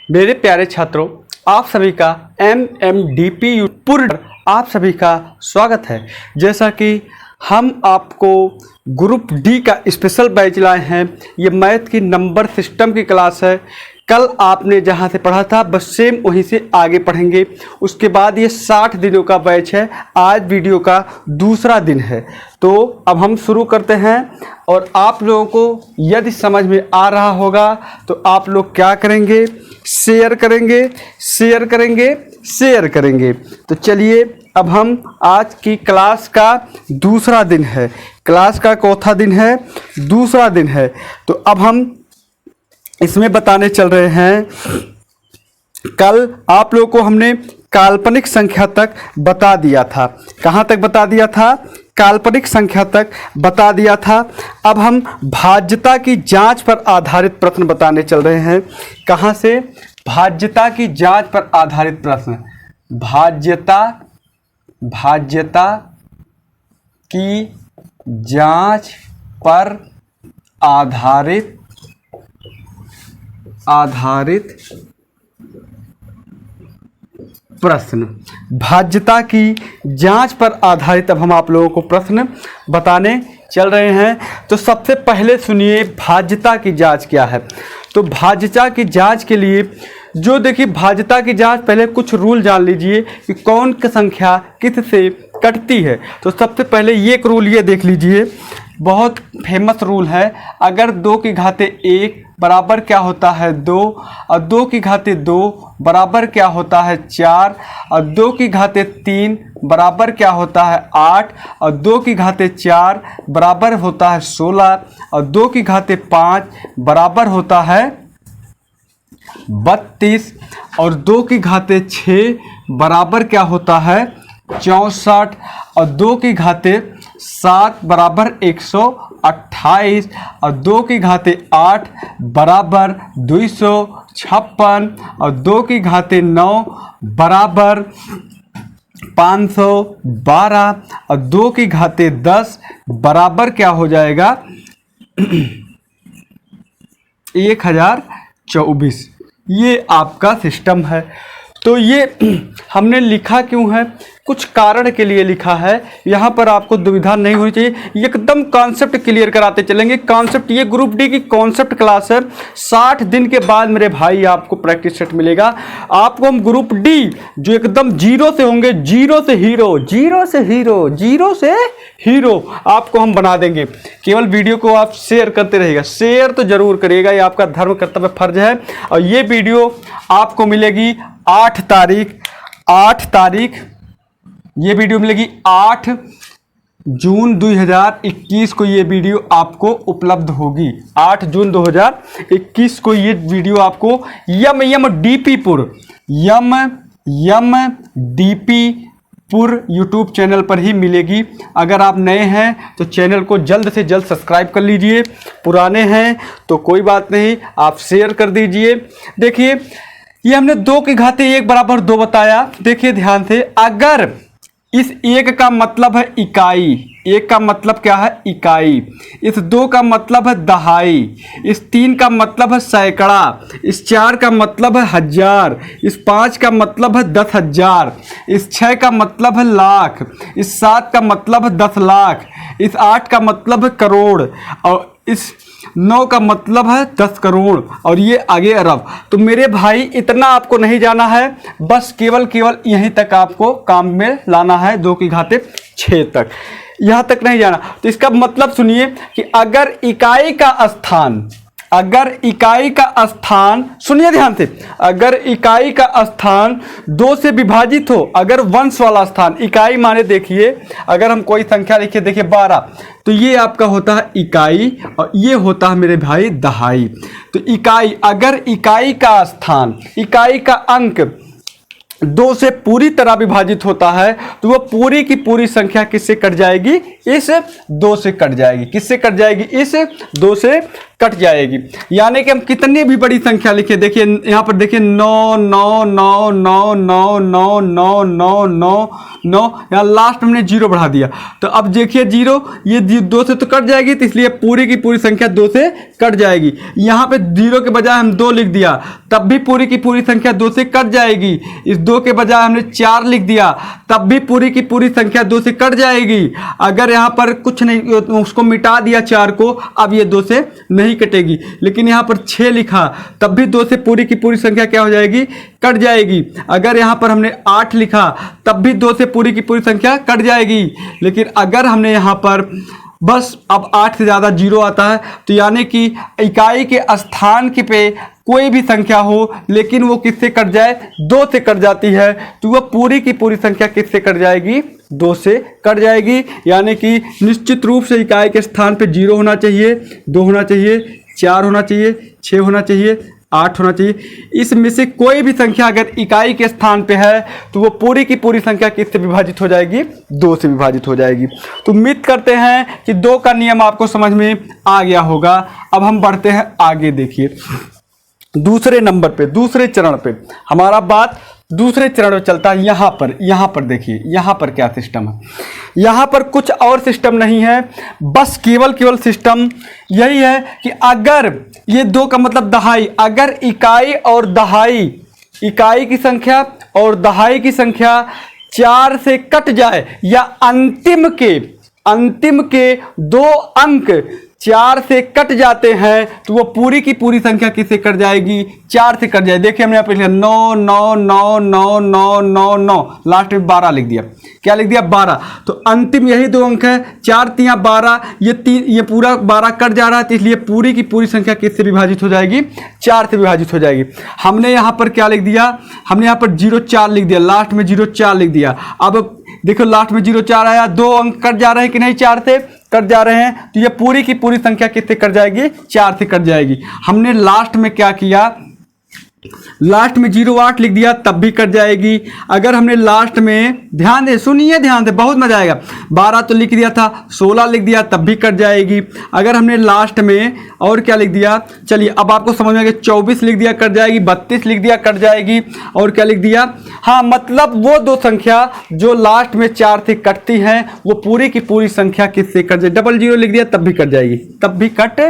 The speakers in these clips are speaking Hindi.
मेरे प्यारे छात्रों, आप सभी का MMDP पूर्ण आप सभी का स्वागत है। जैसा कि हम आपको ग्रुप डी का स्पेशल बैच लाए हैं। ये मैथ की नंबर सिस्टम की क्लास है। कल आपने जहाँ से पढ़ा था बस सेम वहीं से आगे पढ़ेंगे। उसके बाद ये 60 दिनों का बैच है। आज वीडियो का दूसरा दिन है, तो अब हम शुरू करते हैं। और आप लोगों को यदि समझ में आ रहा होगा तो आप लोग क्या करेंगे? शेयर करेंगे, शेयर करेंगे, शेयर करेंगे। तो चलिए, अब हम आज की क्लास का दूसरा दिन है। क्लास का चौथा दिन है, दूसरा दिन है। तो अब हम इसमें बताने चल रहे हैं। कल आप लोगों को हमने काल्पनिक संख्या तक बता दिया था। कहाँ तक बता दिया था? काल्पनिक संख्या तक बता दिया था। अब हम भाज्यता की जांच पर आधारित प्रश्न बताने चल रहे हैं। कहाँ से? भाज्यता की जांच पर आधारित प्रश्न। भाज्यता की जांच पर आधारित प्रश्न। भाज्यता की जांच पर आधारित अब हम आप लोगों को प्रश्न बताने चल रहे हैं। तो सबसे पहले सुनिए, भाज्यता की जांच क्या है। तो भाज्यता की जांच के लिए जो देखिए, भाज्यता की जांच पहले कुछ रूल जान लीजिए कि कौन की संख्या किस से कटती है। तो सबसे पहले ये एक रूल ये देख लीजिए, बहुत फेमस रूल है। अगर 2 की घाते 1 बराबर क्या होता है 2, और 2 की घाते 2 बराबर क्या होता है 4, और 2 की घाते 3 बराबर क्या होता है 8, और 2 की घाते 4 बराबर होता है 16, और 2 की घाते 5 बराबर होता है 32, और 2 की घाते 6 बराबर क्या होता है 64, और 2 की घाते 7 बराबर 128, और 2 की घाते 8 बराबर 256, और 2 की घाते 9 बराबर 512, और 2 की घाते 10 बराबर क्या हो जाएगा 1024। ये आपका सिस्टम है। तो ये हमने लिखा क्यों है? कुछ कारण के लिए लिखा है। यहाँ पर आपको दुविधा नहीं होनी चाहिए, एकदम कॉन्सेप्ट क्लियर कराते चलेंगे। कॉन्सेप्ट, ये ग्रुप डी की कॉन्सेप्ट क्लास है। 60 दिन के बाद मेरे भाई आपको प्रैक्टिस सेट मिलेगा। आपको हम ग्रुप डी जो एकदम जीरो से होंगे, जीरो से हीरो, जीरो से हीरो, जीरो से हीरो आपको हम बना देंगे। केवल वीडियो को आप शेयर करते रहिएगा। शेयर तो जरूर करिएगा, ये आपका धर्म कर्तव्य फर्ज है। और ये वीडियो आपको मिलेगी 8 तारीख। ये वीडियो मिलेगी 8 जून 2021 को। ये वीडियो आपको उपलब्ध होगी 8 जून 2021 को। ये वीडियो आपको यमडीपीपुर यूट्यूब चैनल पर ही मिलेगी। अगर आप नए हैं तो चैनल को जल्द से जल्द सब्सक्राइब कर लीजिए। पुराने हैं तो कोई बात नहीं, आप शेयर कर दीजिए। देखिए, ये हमने 2 की घाते 1 बराबर 2 बताया। देखिए ध्यान से, अगर इस 1 का मतलब है इकाई, 1 का मतलब क्या है इकाई, इस 2 का मतलब है दहाई, इस 3 का मतलब है सैकड़ा, इस 4 का मतलब है हजार, इस 5 का मतलब है 10,000, इस 6 का मतलब है लाख, इस 7 का मतलब है 10 लाख, इस 8 का मतलब है करोड़, और इस 9 का मतलब है 10 करोड़, और ये आगे अरब। तो मेरे भाई इतना आपको नहीं जाना है, बस केवल यहीं तक आपको काम में लाना है। 2 की घाते 6 तक, यहाँ तक नहीं जाना। तो इसका मतलब सुनिए कि अगर इकाई का स्थान सुनिए ध्यान से, अगर इकाई का स्थान 2 से विभाजित हो, अगर वंश वाला स्थान, इकाई माने देखिए, अगर हम कोई संख्या लिखिए, देखिए 12, तो ये आपका होता है इकाई, और ये होता है मेरे भाई दहाई। तो इकाई, अगर इकाई का स्थान, इकाई का अंक 2 से पूरी तरह विभाजित होता है, तो वो पूरी की पूरी संख्या किससे कट जाएगी? इस 2 से कट जाएगी। किससे कट जाएगी? इस 2 से कट जाएगी। यानी कि हम कितनी भी बड़ी संख्या लिखे, देखिए यहाँ पर देखिए 9 9 9 9 9 9 9 9 9 9, यहाँ लास्ट में हमने 0 बढ़ा दिया। तो अब देखिए 0 ये 2 से तो कट जाएगी, तो इसलिए पूरी की पूरी संख्या 2 से कट जाएगी। यहाँ पे 0 के बजाय हम 2 लिख दिया, तब भी पूरी की पूरी संख्या 2 से कट जाएगी। इस 2 के बजाय हमने 4 लिख दिया, तब भी पूरी की पूरी संख्या 2 से कट जाएगी। अगर यहाँ पर कुछ नहीं, उसको मिटा दिया 4 को, अब ये 2 से नहीं कटेगी। लेकिन यहाँ पर 6 लिखा, तब भी 2 से पूरी की पूरी संख्या क्या हो जाएगी, कट जाएगी। अगर यहाँ पर हमने 8 लिखा, तब भी 2 से पूरी की पूरी संख्या कट जाएगी। लेकिन अगर हमने यहाँ पर बस अब 8 से ज़्यादा 0 आता है, तो यानी कि इकाई के स्थान के पे कोई भी संख्या हो, लेकिन वो किससे कट जाए, 2 से कट जाती है, तो वह पूरी की पूरी संख्या किससे कट जाएगी, 2 से कट जाएगी। यानी कि निश्चित रूप से इकाई के स्थान पे 0 होना चाहिए, 2 होना चाहिए, 4 होना चाहिए, 6 होना चाहिए, 8 होना चाहिए। इसमें से कोई भी संख्या अगर इकाई के स्थान पे है, तो वो पूरी की पूरी संख्या किससे विभाजित हो जाएगी, 2 से विभाजित हो जाएगी। तो उम्मीद करते हैं कि 2 का नियम आपको समझ में आ गया होगा। अब हम बढ़ते हैं आगे। देखिए दूसरे नंबर पे, दूसरे चरण पे हमारा बात दूसरे चरण में चलता है। यहाँ पर देखिए यहाँ पर क्या सिस्टम है। यहाँ पर कुछ और सिस्टम नहीं है, बस केवल सिस्टम यही है कि अगर ये 2 का मतलब दहाई, अगर इकाई और दहाई, इकाई की संख्या और दहाई की संख्या 4 से कट जाए, या अंतिम के 2 अंक 4 से कट जाते हैं, तो वो पूरी की पूरी संख्या किससे कट जाएगी, 4 से कट जाएगी। देखिए हमने यहाँ पे लिखा 9 9 9 9 9 9 9, लास्ट में 12 लिख दिया। क्या लिख दिया, 12। तो अंतिम यही 2 अंक है, 4 3 12, ये पूरा 12 कट जा रहा है, तो इसलिए पूरी की पूरी संख्या किससे विभाजित हो जाएगी, 4 से विभाजित हो जाएगी। हमने यहाँ पर क्या लिख दिया, हमने यहाँ पर 0 4 लिख दिया, लास्ट में 0 4 लिख दिया। अब देखो लास्ट में 0 4 आया, 2 अंक कट जा रहे हैं कि नहीं, 4 से कट जा रहे हैं, तो ये पूरी की पूरी संख्या किससे कट जाएगी, 4 से कट जाएगी। हमने लास्ट में क्या किया, लास्ट में 0 8 लिख दिया, तब भी कट जाएगी। अगर हमने लास्ट में, ध्यान दे, सुनिए ध्यान से, बहुत मजा आएगा, 12 तो लिख दिया था, 16 लिख दिया, तब भी कट जाएगी। अगर हमने लास्ट में और क्या लिख दिया, चलिए अब आपको समझ में आ गया, 24 लिख दिया कट जाएगी, 32 लिख दिया कट जाएगी, और क्या लिख दिया, हाँ मतलब वो 2 संख्या जो लास्ट में 4 से कटती हैं, वो पूरी की पूरी संख्या किससे कट जाए, 00 लिख दिया, तब भी कट जाएगी, तब भी कट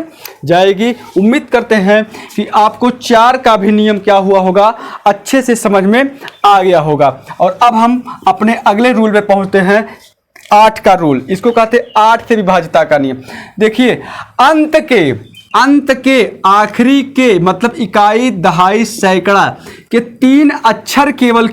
जाएगी। उम्मीद करते हैं कि आपको 4 का भी नियम क्या हुआ होगा, अच्छे से समझ में आ गया होगा। और अब हम अपने अगले रूल पे पहुंचते हैं, 8 का रूल, इसको कहते हैं 8 से विभाजिता का नियम। देखिए अंत के आखिरी के मतलब इकाई दहाई सैकड़ा के 3 अक्षर केवल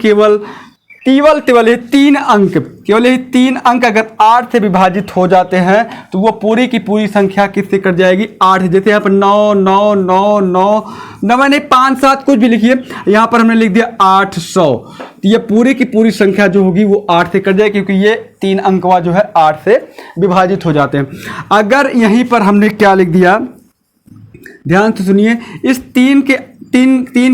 ये 3 अंक, केवल ये 3 अंक अगर 8 से विभाजित हो जाते हैं, तो वो पूरी की पूरी संख्या किससे कट जाएगी, 8। जैसे यहाँ पर 9 9 9 9 9, मैंने 5 7 कुछ भी लिखिए, यहाँ पर हमने लिख दिया 800, तो ये पूरी की पूरी संख्या जो होगी वो 8 से कट जाएगी, क्योंकि ये 3 अंकवा जो है 8 से विभाजित हो जाते हैं। अगर यहीं पर हमने क्या लिख दिया, ध्यान से सुनिए, इस 3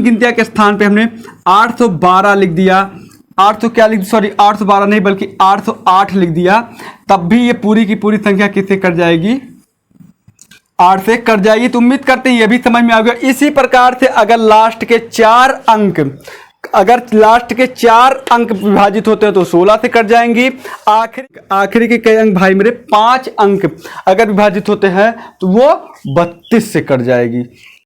गिनतियाँ के स्थान पे हमने 812 लिख दिया, 812 नहीं बल्कि 808 लिख दिया, तब भी ये पूरी की पूरी संख्या किससे कट जाएगी, 8 से कट जाएगी। तो उम्मीद करते हैं ये भी समझ में आ गया। इसी प्रकार से अगर लास्ट के 4 अंक विभाजित होते हैं तो 16 से कट जाएंगी। आखिरी के कई अंक भाई मेरे, 5 अंक अगर विभाजित होते हैं तो वो 32 से कट जाएगी।